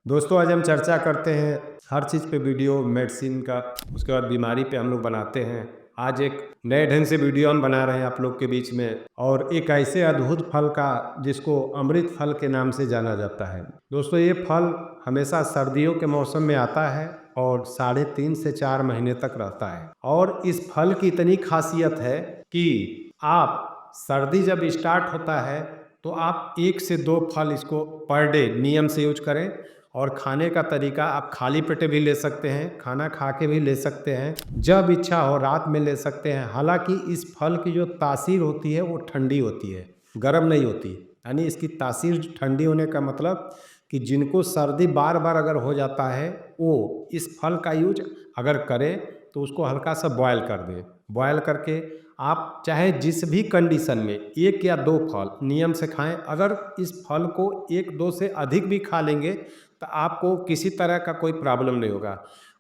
दोस्तों आज हम चर्चा करते हैं हर चीज़ पे वीडियो मेडिसिन का। उसके बाद बीमारी पे हम लोग बनाते हैं। आज एक नए ढंग से वीडियो हम बना रहे हैं आप लोग के बीच में, और एक ऐसे अद्भुत फल का जिसको अमृत फल के नाम से जाना जाता है। दोस्तों ये फल हमेशा सर्दियों के मौसम में आता है और 3.5 से 4 महीने तक रहता है। और इस फल की इतनी खासियत है कि आप सर्दी जब स्टार्ट होता है तो आप 1 से 2 फल इसको पर डे नियम से यूज करें। और खाने का तरीका आप खाली पेटे भी ले सकते हैं, खाना खा के भी ले सकते हैं, जब इच्छा हो रात में ले सकते हैं। हालांकि इस फल की जो तासीर होती है वो ठंडी होती है, गर्म नहीं होती। यानी इसकी तासीर ठंडी होने का मतलब कि जिनको सर्दी बार बार अगर हो जाता है वो इस फल का यूज अगर करें तो उसको हल्का सा बॉयल कर दें। बॉयल करके आप चाहे जिस भी कंडीशन में 1 या 2 फल नियम से खाएं। अगर इस फल को 1-2 से अधिक भी खा लेंगे तो आपको किसी तरह का कोई प्रॉब्लम नहीं होगा।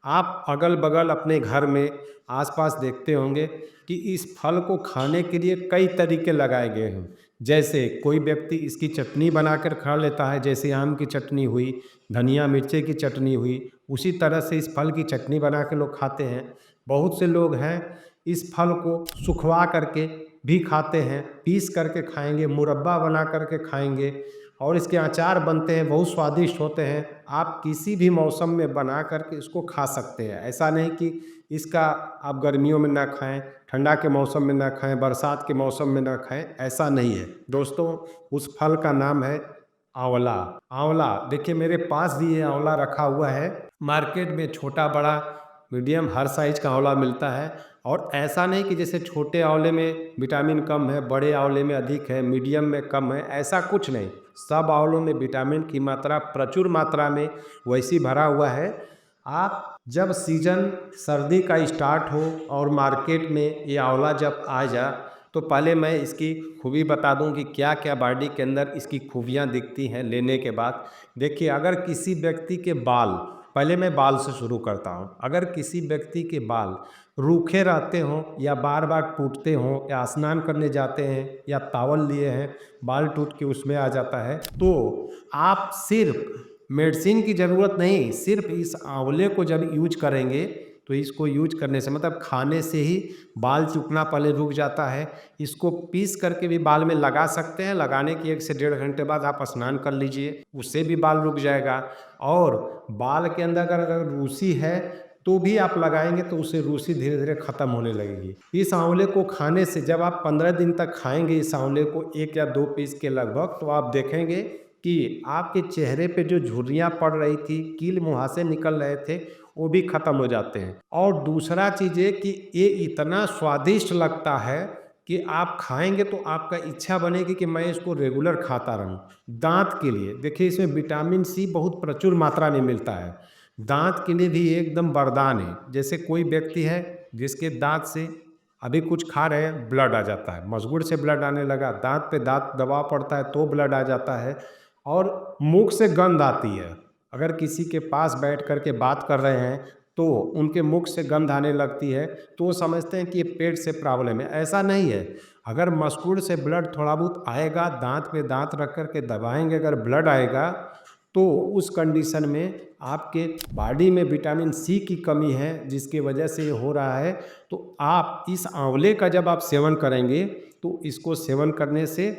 आप अगल बगल अपने घर में आसपास देखते होंगे कि इस फल को खाने के लिए कई तरीके लगाए गए हैं। जैसे कोई व्यक्ति इसकी चटनी बनाकर खा लेता है, जैसे आम की चटनी हुई, धनिया मिर्चे की चटनी हुई, उसी तरह से इस फल की चटनी बना के लोग खाते हैं। बहुत से लोग हैं इस फल को सुखवा करके भी खाते हैं, पीस करके खाएंगे, मुरब्बा बना करके खाएंगे, और इसके अचार बनते हैं, बहुत स्वादिष्ट होते हैं। आप किसी भी मौसम में बना करके इसको खा सकते हैं। ऐसा नहीं कि इसका आप गर्मियों में ना खाएं, ठंडा के मौसम में ना खाएं, बरसात के मौसम में ना खाएं, ऐसा नहीं है। दोस्तों उस फल का नाम है आंवला। आंवला देखिए मेरे पास भी ये आंवला रखा हुआ है। मार्केट में छोटा बड़ा मीडियम हर साइज का आंवला मिलता है। और ऐसा नहीं कि जैसे छोटे आंवले में विटामिन कम है, बड़े आंवले में अधिक है, मीडियम में कम है, ऐसा कुछ नहीं। सब आंवलों में विटामिन की मात्रा प्रचुर मात्रा में वैसी भरा हुआ है। आप जब सीजन सर्दी का स्टार्ट हो और मार्केट में ये आंवला जब आ जा, तो पहले मैं इसकी खूबी बता दूं कि क्या क्या बॉडी के अंदर इसकी खूबियां दिखती हैं लेने के बाद। देखिए अगर किसी व्यक्ति के बाल, पहले मैं बाल से शुरू करता हूं, अगर किसी व्यक्ति के बाल रूखे रहते हों या बार बार टूटते हों, या स्नान करने जाते हैं या टॉवल लिए हैं बाल टूट के उसमें आ जाता है, तो आप सिर्फ मेडिसिन की ज़रूरत नहीं, सिर्फ इस आंवले को जब यूज करेंगे तो इसको यूज करने से मतलब खाने से ही बाल चुकना पहले रुक जाता है। इसको पीस करके भी बाल में लगा सकते हैं। लगाने के 1 से 1.5 घंटे बाद आप स्नान कर लीजिए, उससे भी बाल रुक जाएगा। और बाल के अंदर अगर अगर रूसी है तो भी आप लगाएंगे तो उससे रूसी धीरे धीरे ख़त्म होने लगेगी। इस आंवले को खाने से जब आप 15 दिन तक खाएंगे इस आंवले को 1 या 2 पीस के लगभग, तो आप देखेंगे कि आपके चेहरे पे जो झुर्रियाँ पड़ रही थी, कील मुहासे निकल रहे थे, वो भी ख़त्म हो जाते हैं। और दूसरा चीज़ ये कि ये इतना स्वादिष्ट लगता है कि आप खाएंगे तो आपका इच्छा बनेगी कि मैं इसको रेगुलर खाता रहूं। दांत के लिए देखिए इसमें विटामिन सी बहुत प्रचुर मात्रा में मिलता है। दांत के लिए भी एकदम वरदान है। जैसे कोई व्यक्ति है जिसके दांत से अभी कुछ खा रहे हैं, ब्लड आ जाता है, मसगुड़ से ब्लड आने लगा, दांत पे दांत दबाव पड़ता है तो ब्लड आ जाता है, और मुख से गंध आती है। अगर किसी के पास बैठ कर के बात कर रहे हैं तो उनके मुख से गंध आने लगती है, तो वो समझते हैं कि ये पेट से प्रॉब्लम है। ऐसा नहीं है। अगर मस्कुड़ से ब्लड थोड़ा बहुत आएगा, दांत पे दांत रख कर के दबाएंगे, अगर ब्लड आएगा तो उस कंडीशन में आपके बॉडी में विटामिन सी की कमी है जिसकी वजह से ये हो रहा है। तो आप इस आंवले का जब आप सेवन करेंगे तो इसको सेवन करने से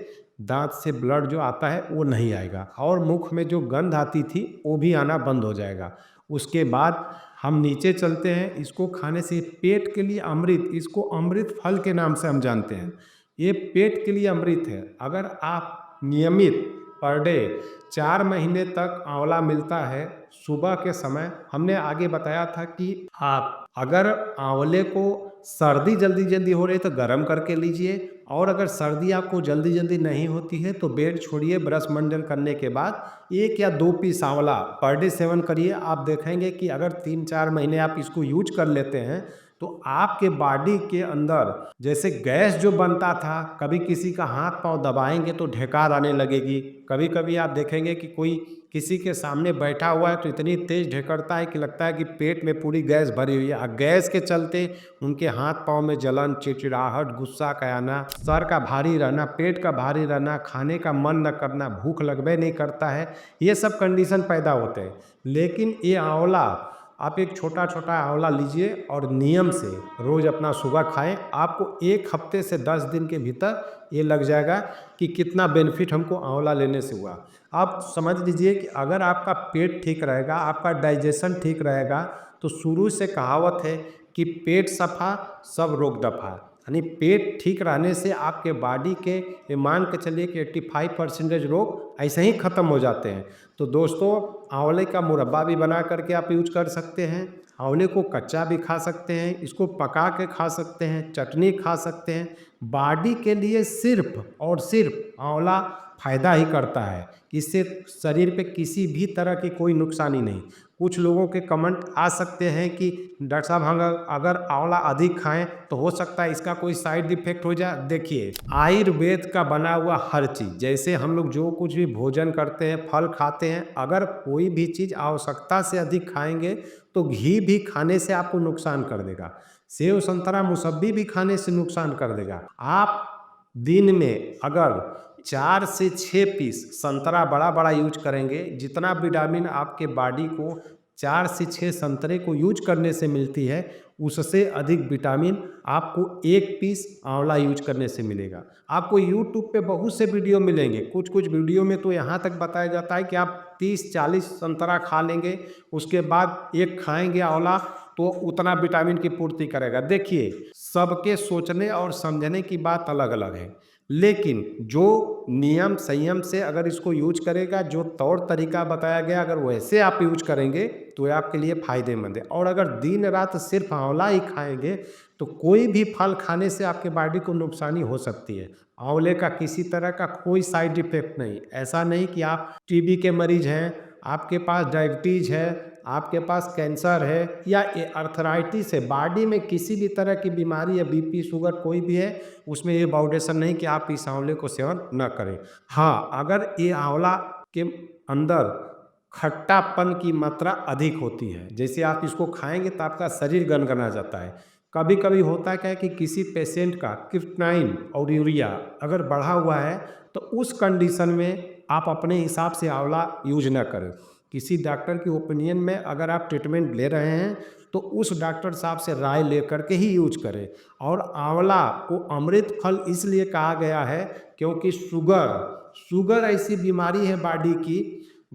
दांत से ब्लड जो आता है वो नहीं आएगा, और मुख में जो गंध आती थी वो भी आना बंद हो जाएगा। उसके बाद हम नीचे चलते हैं। इसको खाने से पेट के लिए अमृत, इसको अमृत फल के नाम से हम जानते हैं। ये पेट के लिए अमृत है। अगर आप नियमित पर डे 4 महीने तक आंवला मिलता है सुबह के समय। हमने आगे बताया था कि आप अगर आंवले को सर्दी जल्दी जल्दी हो रही है तो गर्म करके लीजिए, और अगर सर्दी आपको जल्दी जल्दी नहीं होती है तो बेड छोड़िए, ब्रश मंडल करने के बाद 1 या 2 पीस आंवला पर डे सेवन करिए। आप देखेंगे कि अगर 3-4 महीने आप इसको यूज कर लेते हैं तो आपके बॉडी के अंदर जैसे गैस जो बनता था, कभी किसी का हाथ पांव दबाएंगे तो ढेकार आने लगेगी, कभी कभी आप देखेंगे कि कोई किसी के सामने बैठा हुआ है तो इतनी तेज ढेकरता है कि लगता है कि पेट में पूरी गैस भरी हुई है। गैस के चलते उनके हाथ पाँव में जलन, चिड़चिड़ाहट, गुस्सा का आना, सर का भारी रहना, पेट का भारी रहना, खाने का मन न करना, भूख लगबे नहीं करता है, ये सब कंडीशन पैदा होते हैं। लेकिन ये आंवला, आप एक छोटा छोटा आंवला लीजिए और नियम से रोज़ अपना सुबह खाएं। आपको 1 हफ्ते से 10 दिन के भीतर ये लग जाएगा कि कितना बेनिफिट हमको आंवला लेने से हुआ। आप समझ लीजिए कि अगर आपका पेट ठीक रहेगा, आपका डाइजेशन ठीक रहेगा, तो शुरू से कहावत है कि पेट सफा सब रोग दफा। यानी पेट ठीक रहने से आपके बॉडी के, ये मान के चलिए कि 85% रोग ऐसे ही ख़त्म हो जाते हैं। तो दोस्तों, आंवले का मुरब्बा भी बना करके आप यूज कर सकते हैं। आंवले को कच्चा भी खा सकते हैं, इसको पका के खा सकते हैं, चटनी खा सकते हैं। बॉडी के लिए सिर्फ और सिर्फ आंवला फ़ायदा ही करता है, इससे शरीर पे किसी भी तरह की कोई नुकसानी नहीं। कुछ लोगों के कमेंट आ सकते हैं कि डॉक्टर साहब हम अगर आंवला अधिक खाएं तो हो सकता है इसका कोई साइड इफेक्ट हो जाए। देखिए, आयुर्वेद का बना हुआ हर चीज़, जैसे हम लोग जो कुछ भी भोजन करते हैं, फल खाते हैं, अगर कोई भी चीज़ आवश्यकता से अधिक खाएंगे तो घी भी खाने से आपको नुकसान कर देगा, सेव संतरा मौसम्बी भी खाने से नुकसान कर देगा। आप दिन में अगर 4 से 6 पीस संतरा बड़ा बड़ा यूज करेंगे, जितना विटामिन आपके बॉडी को 4 से 6 संतरे को यूज करने से मिलती है, उससे अधिक विटामिन आपको 1 पीस आंवला यूज करने से मिलेगा। आपको यूट्यूब पे बहुत से वीडियो मिलेंगे, कुछ कुछ वीडियो में तो यहाँ तक बताया जाता है कि आप 30-40 संतरा खा लेंगे, उसके बाद एक खाएंगे आंवला तो उतना विटामिन की पूर्ति करेगा। देखिए, सबके सोचने और समझने की बात अलग अलग है, लेकिन जो नियम संयम से अगर इसको यूज करेगा, जो तौर तरीका बताया गया अगर वैसे आप यूज करेंगे तो ये आपके लिए फ़ायदेमंद है। और अगर दिन रात सिर्फ आंवला ही खाएंगे तो कोई भी फल खाने से आपके बॉडी को नुकसानी हो सकती है। आंवले का किसी तरह का कोई साइड इफेक्ट नहीं। ऐसा नहीं कि आप टीबी के मरीज हैं, आपके पास डायबिटीज़ है, आपके पास कैंसर है या ये अर्थराइटिस है, बॉडी में किसी भी तरह की बीमारी या बीपी शुगर कोई भी है, उसमें ये बाउंडेशन नहीं कि आप इस आंवले को सेवन न करें। हाँ, अगर ये आंवला के अंदर खट्टापन की मात्रा अधिक होती है, जैसे आप इसको खाएंगे तो आपका शरीर गनगना जाता है। कभी कभी होता है क्या है कि किसी पेशेंट का क्रिप्टोनाइन और यूरिया अगर बढ़ा हुआ है तो उस कंडीशन में आप अपने हिसाब से आंवला यूज न करें। किसी डॉक्टर की ओपिनियन में अगर आप ट्रीटमेंट ले रहे हैं तो उस डॉक्टर साहब से राय लेकर के ही यूज करें। और आंवला को अमृत फल इसलिए कहा गया है क्योंकि शुगर ऐसी बीमारी है बॉडी की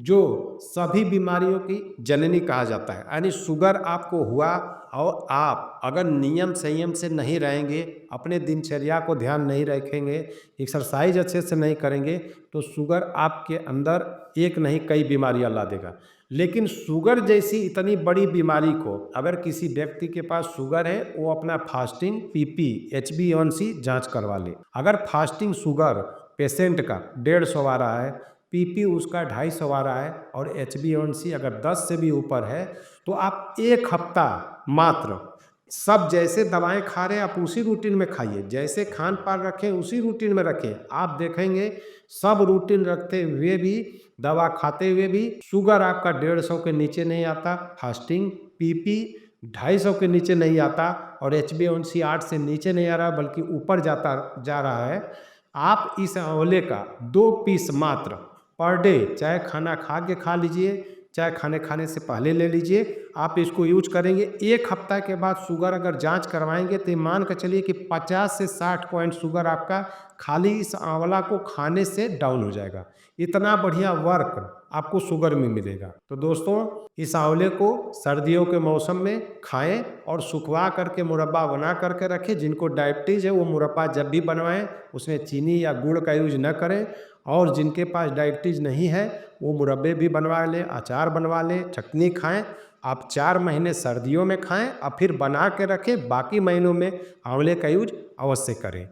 जो सभी बीमारियों की जननी कहा जाता है। यानी शुगर आपको हुआ और आप अगर नियम संयम से नहीं रहेंगे, अपने दिनचर्या को ध्यान नहीं रखेंगे, एक्सरसाइज अच्छे से नहीं करेंगे तो शुगर आपके अंदर एक नहीं कई बीमारियां ला देगा। लेकिन शुगर जैसी इतनी बड़ी बीमारी को अगर किसी व्यक्ति के पास शुगर है, वो अपना फास्टिंग पीपी HbA1c जांच करवा ले। अगर फास्टिंग शुगर पेशेंट का 150 आ रहा है, पीपी उसका 250 आ रहा है और HbA1c अगर 10 से भी ऊपर है तो आप 1 हफ्ता मात्र सब जैसे दवाएं खा रहे हैं आप उसी रूटीन में खाइए, जैसे खान पान रखें उसी रूटीन में रखें। आप देखेंगे सब रूटीन रखते हुए भी, दवा खाते हुए भी शुगर आपका 150 के नीचे नहीं आता, फास्टिंग पीपी 250 के नीचे नहीं आता और HbA1c 8 से नीचे नहीं आ रहा बल्कि ऊपर जा रहा है। आप इस आंवले का 2 पीस मात्र पर डे, चाहे खाना खा के खा लीजिए चाहे खाने से पहले ले लीजिए, आप इसको यूज करेंगे 1 हफ्ता के बाद शुगर अगर जांच करवाएंगे तो मान कर चलिए कि 50 से 60 पॉइंट शुगर आपका खाली इस आंवला को खाने से डाउन हो जाएगा। इतना बढ़िया वर्क आपको शुगर में मिलेगा। तो दोस्तों, इस आंवले को सर्दियों के मौसम में खाएं और सुखवा करके मुरब्बा बना करके रखें। जिनको डायबिटीज़ है वो मुरब्बा जब भी बनवाएं उसमें चीनी या गुड़ का यूज न करें, और जिनके पास डायबिटीज़ नहीं है वो मुरब्बे भी बनवा लें, अचार बनवा लें, चटनी खाएं। आप 4 महीने सर्दियों में खाएं और फिर बना के रखें, बाकी महीनों में आंवले का यूज अवश्य करें।